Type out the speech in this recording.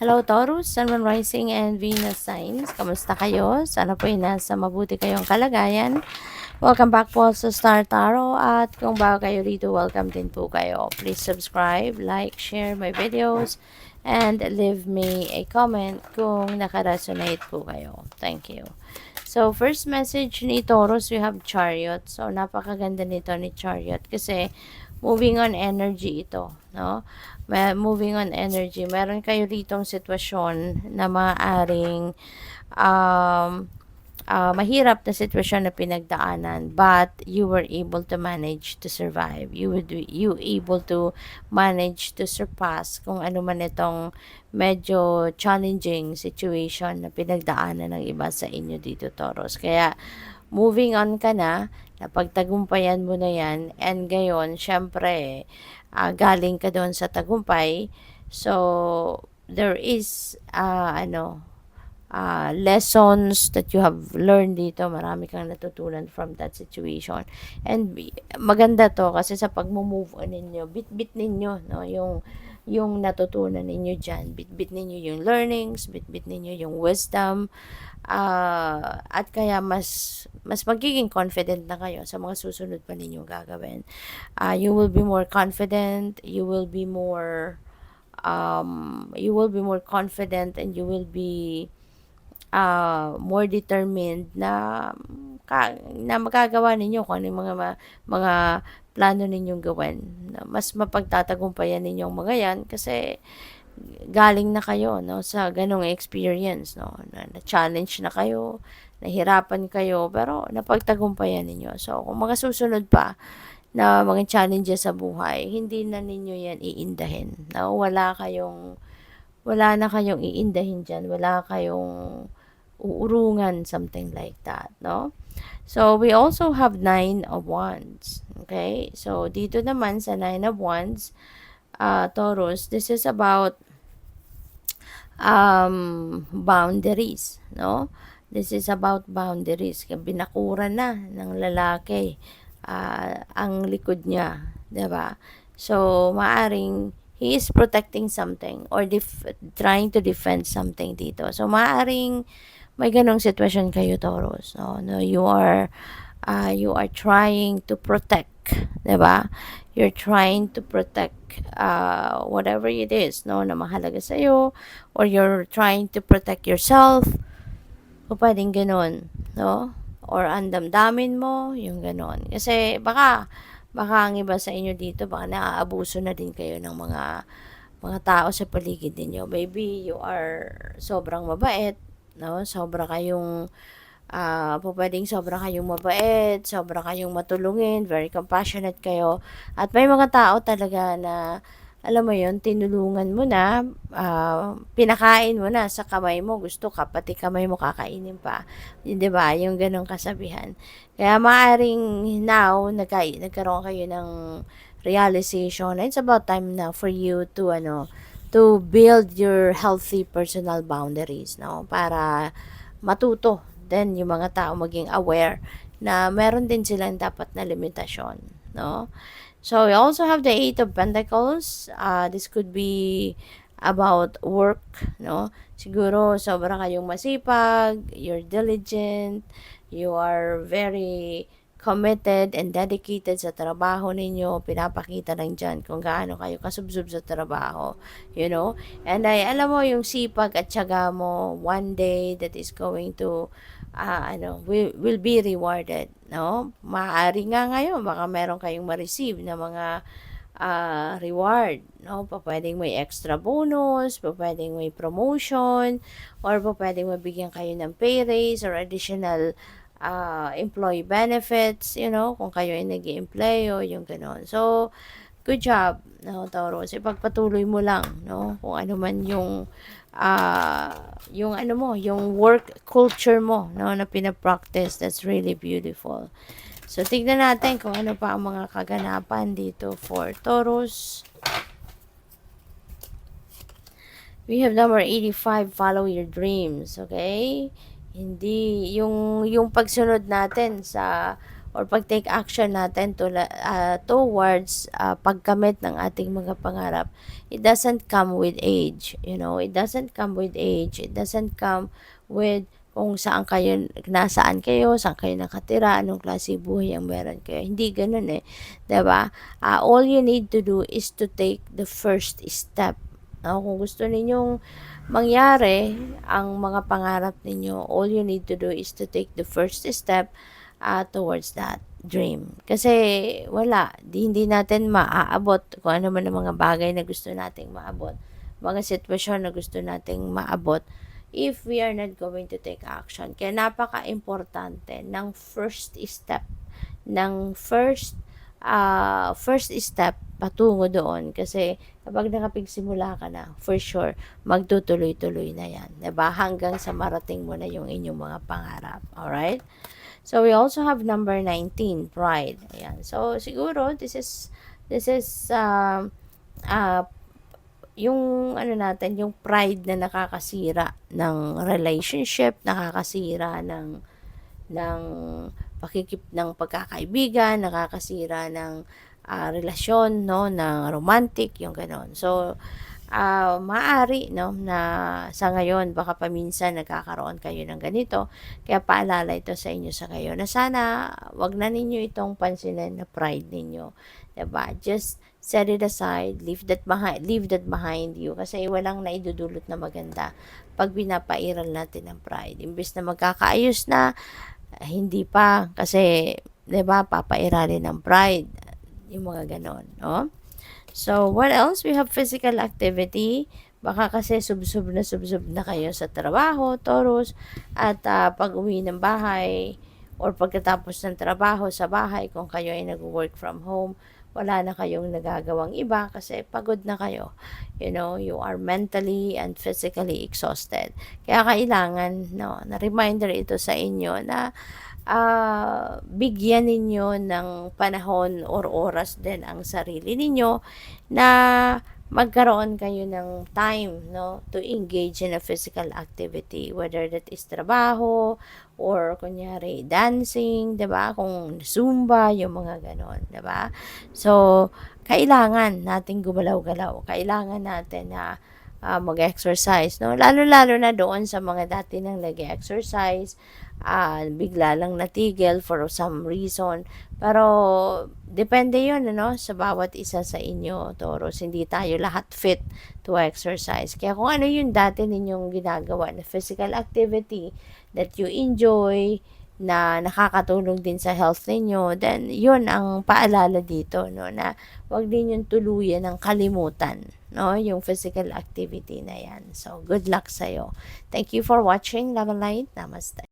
Hello Taurus, Sun, Moon, Rising, and Venus signs. Kamusta kayo? Sana po ay nasa mabuti kayong kalagayan. Welcome back po sa Star Tarot at kung bago kayo rito, welcome din po kayo. Please subscribe, like, share my videos, and leave me a comment kung nakaresonate po kayo. Thank you. So, first message ni Taurus, we have Chariot. So, napakaganda nito ni Chariot kasi moving on energy ito, no? Moving on energy. Meron kayo ditong sitwasyon na maaaring um, mahirap na sitwasyon na pinagdaanan, but you were able to manage to survive. You able to manage to surpass kung ano man itong medyo challenging situation na pinagdaanan ng iba sa inyo dito, Taurus. Kaya moving on ka na, napagtagumpayan mo na yan, and gayon, syempre, galing ka doon sa tagumpay, so, there is, lessons that you have learned dito. Marami kang natutunan from that situation. And maganda to kasi sa pag-move on ninyo, bit-bit ninyo, no? Yung natutunan ninyo dyan. Bit-bit ninyo yung learnings, bit-bit ninyo yung wisdom. At kaya mas magiging confident na kayo sa mga susunod pa ninyong gagawin. You will be more confident, you will be more confident, and you will be more determined na magagawa ninyo kung ano yung mga plano ninyong gawin. Mas mapagtatagumpayan ninyong mga yan kasi galing na kayo, no, sa ganong experience, no, na challenge na kayo, nahirapan kayo, pero napagtagumpayan ninyo. So, kung mga susunod pa na mga challenges sa buhay, hindi na ninyo yan iindahin. No? Wala na kayong iindahin dyan. Wala kayong uurungan, something like that, no? So, we also have Nine of Wands. Okay? So, dito naman sa Nine of Wands, Taurus, this is about boundaries, no? This is about boundaries. Binakuran na ng lalaki ang likod niya, 'di ba? So, maaring he is protecting something or trying to defend something dito. So, maaring may ganong sitwasyon kayo, Taurus, no? No, you are trying to protect, 'di ba? You're trying to protect whatever it is, no, na mahalaga sa iyo, or you're trying to protect yourself. O pwedeng ganon, no? Or ang damdamin mo, yung ganon. Kasi baka ang iba sa inyo dito, baka naaabuso na din kayo ng mga tao sa paligid ninyo. Maybe you are sobrang mabait, no? Pwedeng sobra kayong mabait, sobra kayong matulungin, very compassionate kayo. At may mga tao talaga na, alam mo yon, tinulungan mo na, pinakain mo na sa kamay mo, gusto ka, pati kamay mo kakainin pa. Yun, di ba? Yung ganong kasabihan. Kaya maaring now, nagkaroon kayo ng realization, it's about time na for you to build your healthy personal boundaries, no? Para matuto then yung mga tao maging aware na meron din silang dapat na limitasyon, no? So, we also have the Eight of Pentacles. This could be about work, no? Siguro, sobra kayong masipag, you're diligent, you are very committed and dedicated sa trabaho ninyo. Pinapakita lang dyan kung gaano kayo kasubsob sa trabaho, you know? And alam mo, yung sipag at tiyaga mo, one day that is going to will be rewarded, no? Maaari nga ngayon baka meron kayong ma-receive na mga reward, no? Pwedeng may extra bonus, pwedeng may promotion, or pwedeng mabigyan kayo ng pay raise or additional employee benefits, you know, kung kayo ay nag-i-employo, yung gano'n. So, good job, no, Taurus. Ipagpatuloy mo lang, no, kung ano man yung work culture mo, no, na pinapractice. That's really beautiful. So, tignan natin kung ano pa ang mga kaganapan dito for Taurus. We have number 85, follow your dreams, okay? Hindi, yung pagsunod natin sa or pag-take action natin towards pagkamit ng ating mga pangarap, it doesn't come with age, it doesn't come with age, it doesn't come with kung nasaan kayo, saan kayo nakatira, anong klase buhay ang meron kayo. Hindi ganun eh. 'Di ba? All you need to do is to take the first step. Kung gusto ninyong mangyari ang mga pangarap ninyo, all you need to do is to take the first step towards that dream. Kasi hindi natin maaabot kung ano man ang mga bagay na gusto nating maabot, mga sitwasyon na gusto nating maabot, if we are not going to take action. Kaya napaka-importante ng first step, ng first step patungo doon. Kasi kapag nakapagsimula ka na, for sure, magtutuloy-tuloy na yan. Diba? Hanggang sa marating mo na yung inyong mga pangarap. Alright? So, we also have number 19, pride. Ayan. So, siguro, this is yung natin, yung pride na nakakasira ng relationship, nakakasira ng ng pagkakaibigan, nakakasira ng relasyon, no, ng romantic, yung ganon. So, maaari, no, na sa ngayon, baka paminsan nagkakaroon kayo ng ganito, kaya paalala ito sa inyo sa kayo, na sana wag na ninyo itong pansinin na pride ninyo. Diba? Just set it aside, leave that behind you, kasi walang naidudulot na maganda pag pinapairal natin ang pride. Imbes na magkakaayos na, hindi pa, kasi 'di ba papairalin ng pride, yung mga ganon, no? So, what else? We have physical activity. Baka kasi subsob na kayo sa trabaho, Taurus, at pag-uwi ng bahay or pagkatapos ng trabaho sa bahay, kung kayo ay nag-work from home, wala na kayong nagagawang iba kasi pagod na kayo. You are mentally and physically exhausted. Kaya kailangan, no, na reminder ito sa inyo na bigyan ninyo ng panahon or oras din ang sarili ninyo na magkaroon kayo ng time, no, to engage in a physical activity, whether that is trabaho or kunyari dancing, 'di ba? Kung Zumba, yung mga ganon, 'di ba? So, kailangan nating gumalaw-galaw. Kailangan natin na mag-exercise, no? Lalo-lalo na doon sa mga dati nang nag-exercise, bigla lang natigil for some reason. Pero, depende yun, sa bawat isa sa inyo, Taurus. Hindi tayo lahat fit to exercise. Kaya kung ano yung dati ninyong ginagawa na physical activity that you enjoy, na nakakatulong din sa health ninyo, then yun ang paalala dito, no, na wag din yung tuluyan ng kalimutan, no, yung physical activity na yan. So, good luck sa'yo. Thank you for watching. Love and light. Namaste.